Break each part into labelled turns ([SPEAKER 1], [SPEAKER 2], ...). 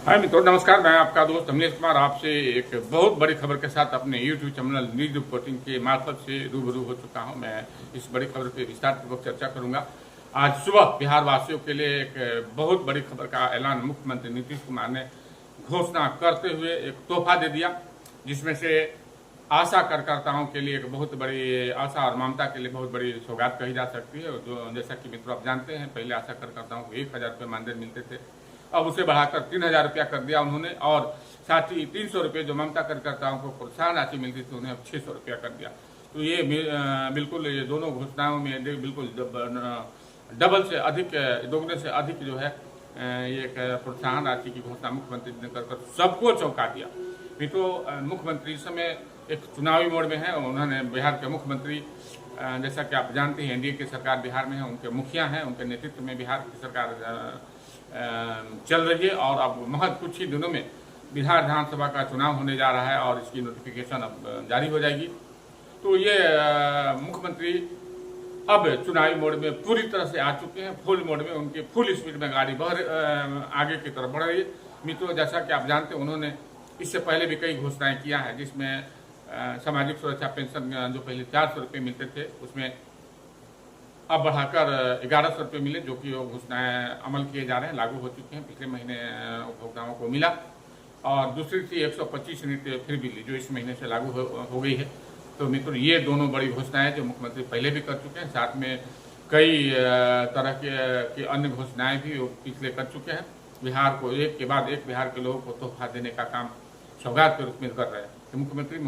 [SPEAKER 1] हाय मित्रों, नमस्कार। मैं आपका दोस्त अमलेश कुमार आपसे एक बहुत बड़ी खबर के साथ अपने YouTube चैनल न्यूज रिपोर्टिंग के मार्फत से रूबरू हो चुका हूं। मैं इस बड़ी खबर पे विस्तारपूर्वक चर्चा करूंगा। आज सुबह बिहार वासियों के लिए एक बहुत बड़ी खबर का ऐलान मुख्यमंत्री नीतीश कुमार ने घोषणा करते हुए एक तोहफा दे दिया, जिसमें से आशा कार्यकर्ताओं के लिए एक बहुत बड़ी आशा और ममता के लिए बहुत बड़ी सौगात कही जा सकती है। जो जैसा कि मित्रों आप जानते हैं, पहले आशा कार्यकर्ताओं को 1000 रुपये मानदेय मिलते थे, अब उसे बढ़ाकर 3000 रुपया कर दिया उन्होंने। और साथ ही 300 रुपये जो ममता कार्यकर्ताओं को प्रोत्साहन राशि मिलती थी, उन्हें अब 600 रुपया कर दिया। तो ये बिल्कुल ये दोनों घोषणाओं में बिल्कुल डबल से अधिक, दोगुने से अधिक जो है ये एक प्रोत्साहन राशि की घोषणा मुख्यमंत्री ने कर सबको चौंका दिया। तो मुख्यमंत्री इस समय एक चुनावी मोड में है। उन्होंने बिहार के मुख्यमंत्री, जैसा कि आप जानते हैं, एनडीए की सरकार बिहार में है, उनके मुखिया हैं, उनके नेतृत्व में बिहार की सरकार चल रही है। और अब महज कुछ ही दिनों में बिहार विधानसभा का चुनाव होने जा रहा है और इसकी नोटिफिकेशन अब जारी हो जाएगी। तो ये मुख्यमंत्री अब चुनावी मोड में पूरी तरह से आ चुके हैं, फुल मोड में। उनकी फुल स्पीड में गाड़ी आगे की तरफ बढ़ रही है। मित्रों, जैसा कि आप जानते हैं, उन्होंने इससे पहले भी कई घोषणाएं किया है, जिसमें सामाजिक सुरक्षा पेंशन जो पहले 400 रुपये मिलते थे, उसमें अब बढ़ाकर 1100 रुपये मिले, जो कि वो घोषणाएं अमल किए जा रहे हैं, लागू हो चुके हैं। पिछले महीने उपभोक्ताओं को मिला। और दूसरी थी 125 यूनिट फ्री बिजली, जो इस महीने से लागू हो गई है। तो मित्रों, ये दोनों बड़ी घोषणाएं जो मुख्यमंत्री पहले भी कर चुके हैं, साथ में कई तरह के अन्य घोषणाएं भी वो पिछले कर चुके हैं। बिहार को एक के बाद एक बिहार के लोगों को तोहफा देने का काम सौगात के रूप में कर रहे हैं। तो मुख्यमंत्री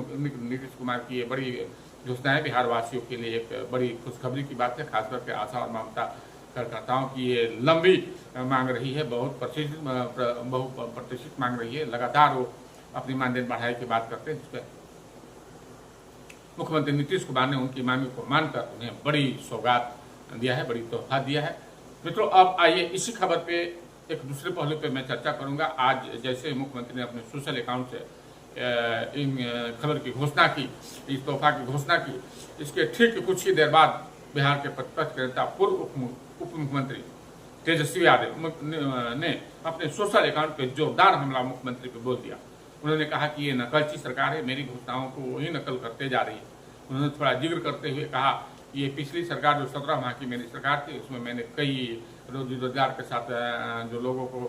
[SPEAKER 1] नीतीश कुमार की ये बड़ी घोषणाएं बिहार वासियों के लिए एक बड़ी खुशखबरी की बात है। खासकर के आशा और ममता कार्यकर्ताओं की ये लंबी मांग रही है, बहुत प्रतिष्ठित मांग रही है। लगातार वो अपनी मानदेय बढ़ाई की बात करते हैं, जिस पर मुख्यमंत्री नीतीश कुमार ने उनकी मांग को मानकर उन्हें बड़ी सौगात दिया है, बड़ी तोहफा दिया है। मित्रों, अब आइए इसी खबर पे एक दूसरे पहलू पे मैं चर्चा करूंगा। आज जैसे मुख्यमंत्री ने अपने सोशल अकाउंट से इन खबर की घोषणा की, इस तोहफा की घोषणा की, इसके ठीक कुछ ही देर बाद बिहार के प्रतिपक्ष के नेता पूर्व उप मुख्यमंत्री तेजस्वी यादव ने अपने सोशल अकाउंट पे जोरदार हमला मुख्यमंत्री पे बोल दिया। उन्होंने कहा कि ये नकलची सरकार है, मेरी घोषणाओं को वही नकल करते जा रही है। उन्होंने थोड़ा जिक्र करते हुए कहा, ये पिछली सरकार जो 17 माह की मेरी सरकार थी, उसमें मैंने कई रोजगार के साथ जो लोगों को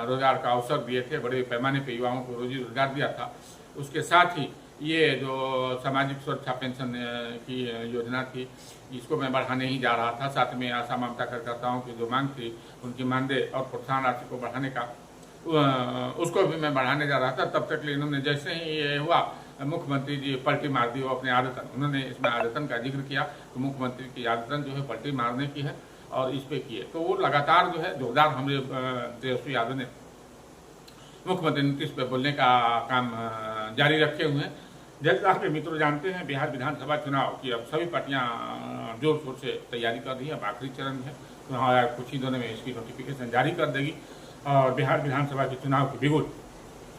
[SPEAKER 1] रोजगार का अवसर दिए थे, बड़े पैमाने पे युवाओं को रोजगार दिया था। उसके साथ ही ये जो सामाजिक सुरक्षा पेंशन की योजना थी, इसको मैं बढ़ाने ही जा रहा था। साथ में आशा ममता कार्यकर्ताओं की जो मांग थी, उनकी मानदेय और प्रोत्साहन राशि को बढ़ाने का, उसको भी मैं बढ़ाने जा रहा था। तब तक इन्होंने जैसे ही ये हुआ, मुख्यमंत्री जी पलटी मार दी। वो अपने आदतन, उन्होंने इसमें आदतन का जिक्र किया, तो मुख्यमंत्री की आदतन जो है पलटी मारने की है और इस पे किए। तो वो लगातार जो है जोरदार हमले तेजस्वी यादव ने मुख्यमंत्री नीतीश पे बोलने का काम जारी रखे हुए हैं। जैसा आप मित्रों जानते हैं, बिहार विधानसभा चुनाव की अब सभी पार्टियां जोर शोर से तैयारी कर रही है। अब आखिरी चरण है, तो कुछ ही दिनों में इसकी नोटिफिकेशन जारी कर देगी और बिहार विधानसभा के चुनाव की बिगुल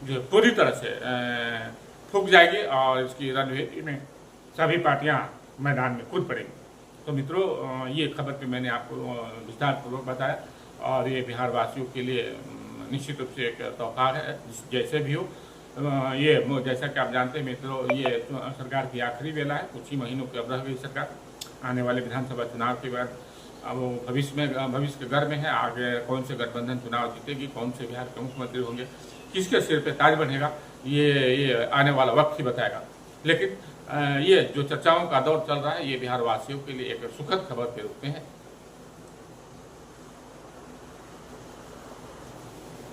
[SPEAKER 1] जो पूरी तरह से फूंक जाएगी और इसकी रणनीति में सभी पार्टियां मैदान में कूद पड़ेंगी। तो मित्रों, ये खबर पे मैंने आपको विस्तारपूर्वक बताया और ये बिहार वासियों के लिए निश्चित रूप से एक तोहफा है। जैसे भी हो, ये जैसा कि आप जानते हैं मित्रों, ये सरकार की आखिरी वेला है। कुछ ही महीनों की अब रह गई सरकार। आने वाले विधानसभा चुनाव के बाद अब वो भविष्य के घर में है। आगे कौन से गठबंधन चुनाव जीतेगी, कौन से बिहार के मुख्यमंत्री होंगे, किसके सिर पे ताज बनेगा, ये आने वाला वक्त ही बताएगा। लेकिन ये जो चर्चाओं का दौर चल रहा है, ये बिहार वासियों के लिए एक सुखद खबर के रूप में है।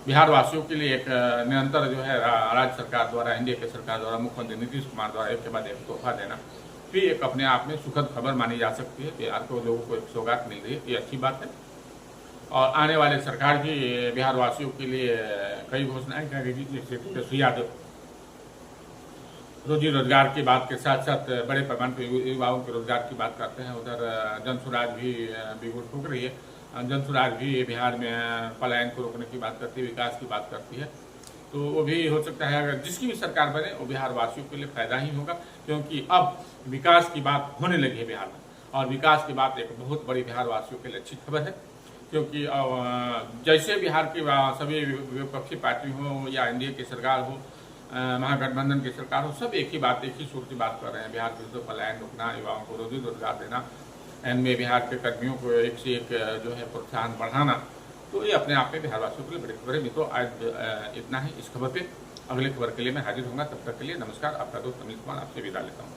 [SPEAKER 1] बिहार वासियों के लिए एक निरंतर जो है राज्य सरकार द्वारा, एनडीए की सरकार द्वारा, मुख्यमंत्री नीतीश कुमार द्वारा एक के बाद एक तोहफा देना भी एक अपने आप में सुखद खबर मानी जा सकती है। बिहार को लोगों को एक सौगात मिल रही है, ये अच्छी बात है। और आने वाले सरकार भी बिहार वासियों के लिए कई घोषणाएं करेगी। जैसे तेजस्वी यादव रोजी रोजगार की बात के साथ साथ बड़े पैमाने पर युवाओं के रोजगार की बात करते हैं। उधर जनसुराज भी बिगुल फूंक रही है। जनसुराज भी बिहार में पलायन को रोकने की बात करती है, विकास की बात करती है। तो वो भी हो सकता है, अगर जिसकी भी सरकार बने, वो बिहार वासियों के लिए फायदा ही होगा, क्योंकि अब विकास की बात होने लगी है बिहार में। और विकास की बात एक बहुत बड़ी बिहार वासियों के लिए अच्छी खबर है। क्योंकि जैसे बिहार की सभी विपक्षी पार्टी हो या एनडीए की सरकार हो, महागठबंधन की सरकार हो, सब एक ही बात, एक ही सुर की बात कर रहे हैं। बिहार के पलायन रोकना, युवाओं को रोजगार देना, इनमें बिहार के कर्मियों को एक से एक जो है प्रोत्साहन बढ़ाना। तो ये अपने आप में बिहारवासियों के लिए बड़ी खबर है। तो आज इतना ही इस खबर पे। अगले खबर के लिए मैं हाजिर होऊंगा। तब तक के लिए नमस्कार। आपका दोस्त अमित कुमार आपसे विदा लेता हूँ।